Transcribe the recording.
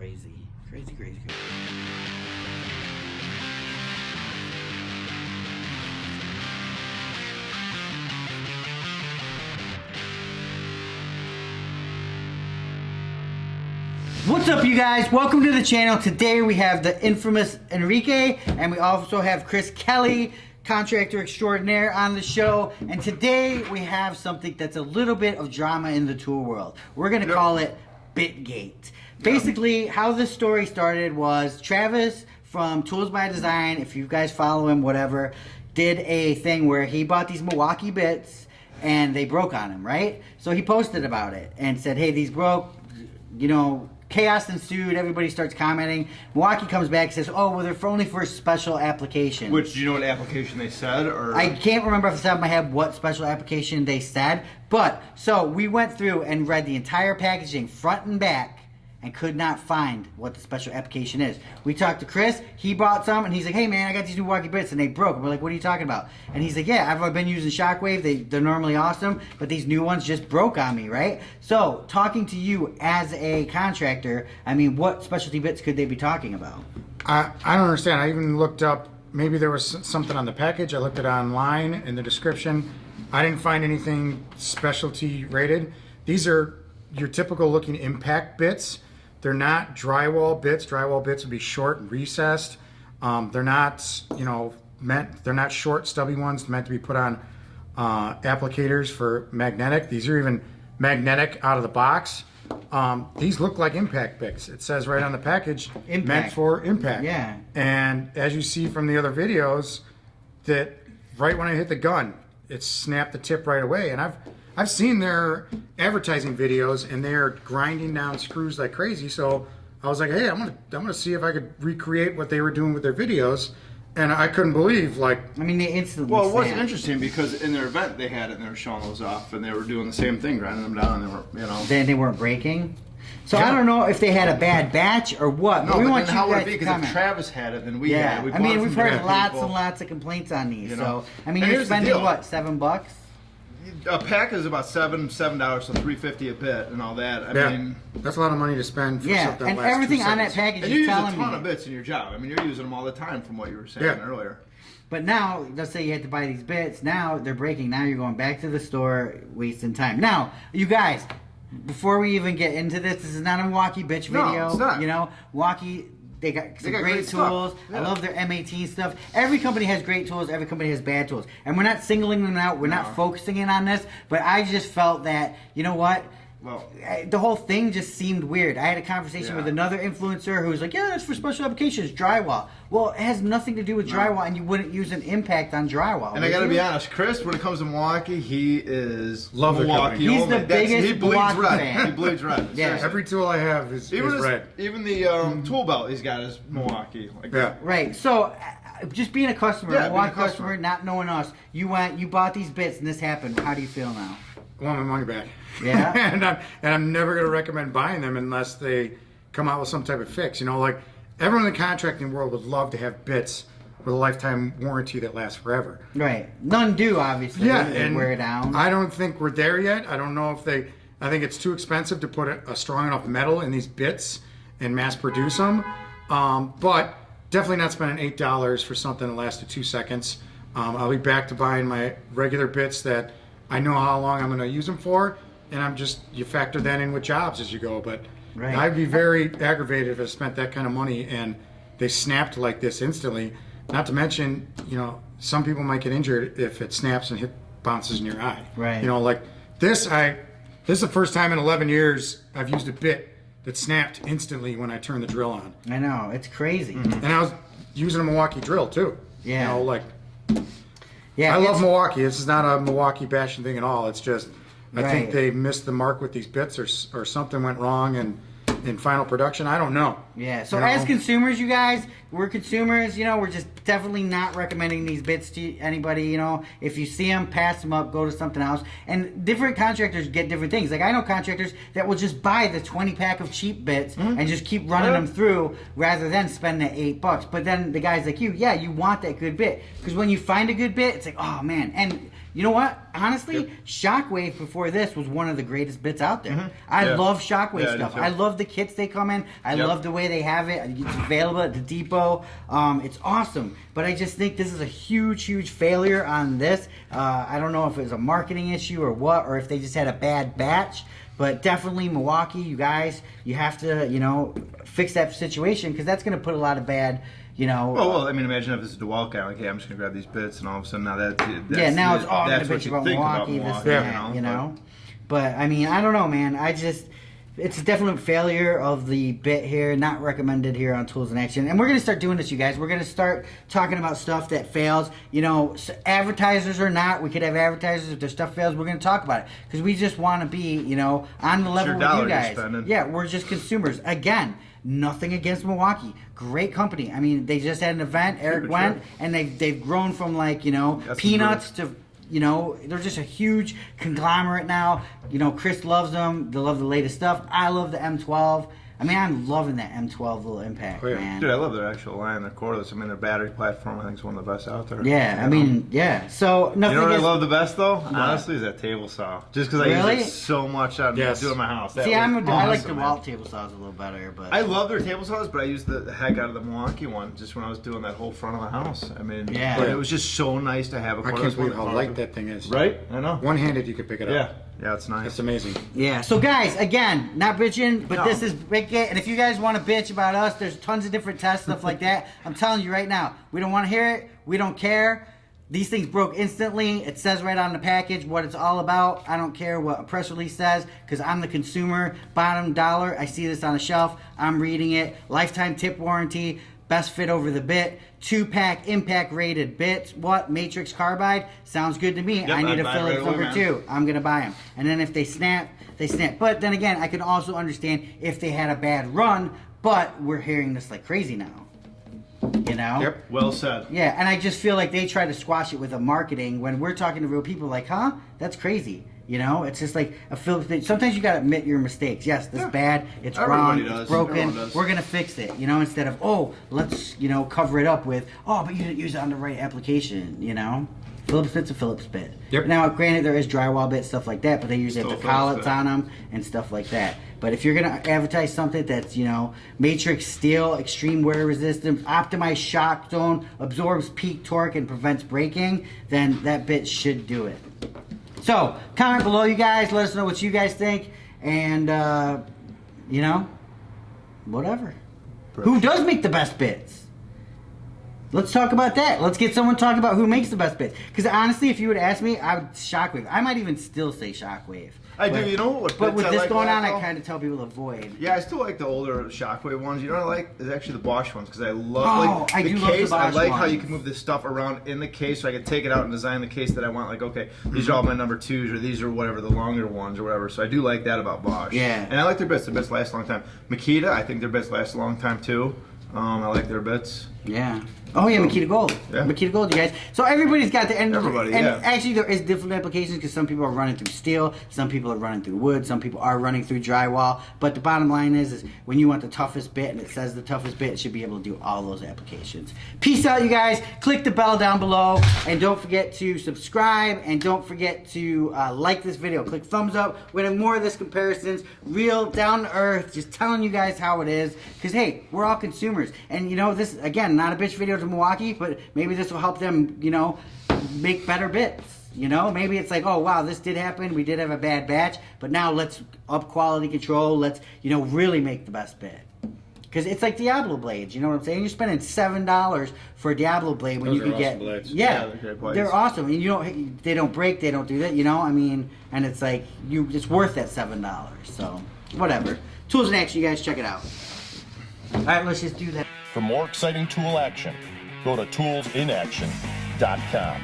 crazy. Crazy. What's up, you guys? Welcome to the channel. Today we have the infamous Enrique, and we also have Chris Kelly, contractor extraordinaire, on the show. And today we have something that's a little bit of drama in the tool world. We're going to call it Bitgate. Basically, how this story started was Travis from Tools by Design, if you guys follow him, whatever, did a thing where he bought these Milwaukee bits and they broke on him, right? So he posted about it and said, hey, these broke, you know. Chaos ensued. Everybody starts commenting. Milwaukee comes back and says, oh, well, they're only for special application. Which, do you know what application they said? Or I can't remember off the top of my head what special application they said. But, so we went through and read the entire packaging front and back and could not find what the special application is. We talked to Chris. He bought some, and he's like, hey, man, I got these new Milwaukee bits, and they broke. We're like, what are you talking about? And he's like, yeah, I've been using Shockwave. They're normally awesome, but these new ones just broke on me, right? So, talking to you as a contractor, I mean, what specialty bits could they be talking about? I don't understand. I even looked up, maybe there was something on the package. I looked it online in the description. I didn't find anything specialty rated. These are your typical looking impact bits. They're not drywall bits. Drywall bits would be short and recessed. They're not, they're not short, stubby ones meant to be put on applicators for magnetic. These are even magnetic out of the box. These look like impact bits. It says right on the package, Impact. meant for impact. Yeah. And as you see from the other videos, that right when I hit the gun, it snapped the tip right away. And I've seen their advertising videos, and they're grinding down screws like crazy. So I was like, hey, I'm gonna see if I could recreate what they were doing with their videos. And I couldn't believe, like, I mean, they instantly well, it was snapped. interesting because in their event they had it and they were showing those off, and they were doing the same thing, grinding them down. And they were, Then they weren't breaking. So Yeah. I don't know if they had a bad batch or what. No, but we but want then you how would guys it be? to Because if comment. Travis had it, then we had Yeah, it. We I bought mean, it we've from heard different lots people. and lots of complaints on these. You know. So I mean, And you're here's the spending deal. what, $7? A pack is about $7, so $3.50 a bit and all that. I mean, that's a lot of money to spend for Yeah, something and that lasts everything 2 on that seconds. package and you is use a telling ton me. of bits in your job. I mean, you're using them all the time, from what you were saying Yeah. earlier. But now, let's say you had to buy these bits. Now they're breaking. Now you're going back to the store, wasting time. Now, you guys, before we even get into this is not a Milwaukee bitch No, video. it's not. You know, Milwaukee, they got some got great great stuff. tools. Yeah. I love their M18 stuff. Every company has great tools. Every company has bad tools. And we're not singling them out. We're not focusing in on this. But I just felt that, you know what? Well, The whole thing just seemed weird. I had a conversation Yeah. with another influencer who was like, yeah, that's for special applications, drywall. Well, it has nothing to do with drywall, and you wouldn't use an impact on drywall. and I would got to you? be honest, Chris, when it comes to Milwaukee, he is Love the Milwaukee company. He's only. the biggest he bleeds Milwaukee red. fan. He bleeds red. Yeah. Seriously. Every tool I have is red. Even the tool belt he's got is Milwaukee. Like, Yeah. Right. So, just being a customer, Yeah, Milwaukee being a customer. customer, not knowing us, you bought these bits, and this happened. How do you feel now? I want my money back. Yeah? and I'm never going to recommend buying them unless they come out with some type of fix. You know, like everyone in the contracting world would love to have bits with a lifetime warranty that lasts forever. Right. None do, obviously. Yeah, They and wear down. I don't think we're there yet. I don't know if they. I think it's too expensive to put a strong enough metal in these bits and mass produce them. But definitely not spending $8 for something that lasted 2 seconds. I'll be back to buying my regular bits that I know how long I'm going to use them for, and you factor that in with jobs as you go. But Right. I'd be very aggravated if I spent that kind of money and they snapped like this instantly. Not to mention, some people might get injured if it snaps and bounces in your eye. Right. Like this is the first time in 11 years I've used a bit that snapped instantly when I turned the drill on. I know. It's crazy. And I was using a Milwaukee drill too. Yeah. I love Milwaukee. This is not a Milwaukee bashing thing at all. It's just I Right. think they missed the mark with these bits, or something went wrong in final production. I don't know. Yeah, so You know? as consumers, you guys, we're consumers, we're just definitely not recommending these bits to anybody, If you see them, pass them up, go to something else. And different contractors get different things. Like, I know contractors that will just buy the 20-pack of cheap bits and just keep running them through rather than spend the $8. But then the guys like you want that good bit. Because when you find a good bit, it's like, oh, man. And You know what? Honestly, Shockwave before this was one of the greatest bits out there. Mm-hmm. I love Shockwave Yeah, I do stuff. too. I love the kits they come in. I love the way they have it. It's available at the depot. It's awesome. But I just think this is a huge, huge failure on this. I don't know if it was a marketing issue or what, or if they just had a bad batch. But definitely Milwaukee, you guys, you have to, you know, fix that situation because that's going to put a lot of bad, you know. Oh, well, I mean, imagine if it's a DeWalt guy, like, hey, I'm just going to grab these bits, and all of a sudden now that's yeah, now it's all going that's to what bitch you about think Milwaukee, about this Milwaukee, and that, you know. But, I mean, I don't know, man. It's a definite failure of the bit here, not recommended here on Tools in Action. And we're going to start doing this, you guys. We're going to start talking about stuff that fails. You know, advertisers or not, we could have advertisers. If their stuff fails, we're going to talk about it. Because we just want to be, you know, on the level with you guys. Yeah, we're just consumers. Again, nothing against Milwaukee. Great company. I mean, they just had an event. Eric went, and they've grown from, like, you know, peanuts to... You know, they're just a huge conglomerate now. You know, Chris loves them. They love the latest stuff. I love the M12. I mean, I'm loving that M12 little impact, man. Dude, I love their actual line, their cordless. I mean, their battery platform, I think, is one of the best out there. Yeah, I mean, yeah. So, nothing You know what I is- love the best, though? Honestly, is that table saw. Just because I Really? use it so much on doing my house. See, I like the Walt table saws a little better, but... I love their table saws, but I used the heck out of the Milwaukee one just when I was doing that whole front of the house. I mean, but it was just so nice to have a I cordless can't believe one. how light that thing is. Right? I know. One-handed, you could pick it up. Yeah, it's nice. It's amazing. Yeah, so guys, again, not bitching, but this is Rick. And if you guys want to bitch about us, there's tons of different tests, stuff like that. I'm telling you right now, we don't want to hear it. We don't care. These things broke instantly. It says right on the package what it's all about. I don't care what a press release says because I'm the consumer. Bottom dollar, I see this on the shelf. I'm reading it. Lifetime tip warranty. Best fit over the bit. 2-pack impact rated bits. What? Matrix carbide? Sounds good to me. Yep, I need I'd a buy it Phillips right away, number man. 2. I'm going to buy them. And then if they snap, they snap. But then again, I can also understand if they had a bad run, but we're hearing this like crazy now. You know? Yep. Well said. Yeah, and I just feel like they try to squash it with a marketing when we're talking to real people like, huh? That's crazy. You know, it's just like a Phillips thing. Sometimes you got to admit your mistakes. Yes, this is bad. It's Everybody wrong. does. It's broken. Everyone does. We're going to fix it. You know, instead of, oh, let's, you know, cover it up with, oh, but you didn't use it on the right application, you know? Phillips bit's a Phillips bit. Yep. Now, granted, there is drywall bits, stuff like that, but they usually have Still the collets Phillips bit. on them and stuff like that. But if you're going to advertise something that's, you know, matrix steel, extreme wear resistance, optimized shock zone, absorbs peak torque, and prevents braking, then that bit should do it. So, comment below, you guys. Let us know what you guys think. And, you know, whatever. Who does make the best bits? Let's talk about that. Let's get someone talking about who makes the best bits. Because honestly, if you would ask me, I would Shockwave. I might even still say Shockwave. I do. You know what? But with bits I this like going a lot, on, I though? kind of tell people to avoid. Yeah, I still like the older Shockwave ones. You know what I like? Is actually the Bosch ones because I love Oh, I the do love the case. I Bosch like how you ones. can move this stuff around in the case, so I can take it out and design the case that I want. Like, okay, these are all my number 2s, or these are whatever the longer ones, or whatever. So I do like that about Bosch. Yeah. And I like their bits. Their bits last a long time. Makita, I think their bits last a long time too. I like their bits. Yeah. Oh yeah, Makita Gold. Yeah. Makita Gold, you guys. So everybody's got the Everybody, and yeah. actually there is different applications because some people are running through steel, some people are running through wood, some people are running through drywall. But the bottom line is when you want the toughest bit and it says the toughest bit, it should be able to do all those applications. Peace out, you guys. Click the bell down below and don't forget to subscribe and don't forget to like this video. Click thumbs up. We're gonna have more of this comparisons, real down to earth, just telling you guys how it is. Because hey, we're all consumers, and you know this again, not a bitch video to Milwaukee, but maybe this will help them, you know, make better bits. You know, maybe it's like, oh wow, this did happen. We did have a bad batch, but now let's up quality control. Let's, you know, really make the best bit. Because it's like Diablo blades. You know what I'm saying? You're spending $7 for a Diablo blade when Those you are can get. awesome blades. Yeah, they're great blades. they're awesome, and you don't. They don't break. They don't do that. You know, I mean, and it's like it's worth that $7. So whatever. Tools in Action, you guys check it out. All right, let's just do that. For more exciting tool action, go to toolsinaction.com.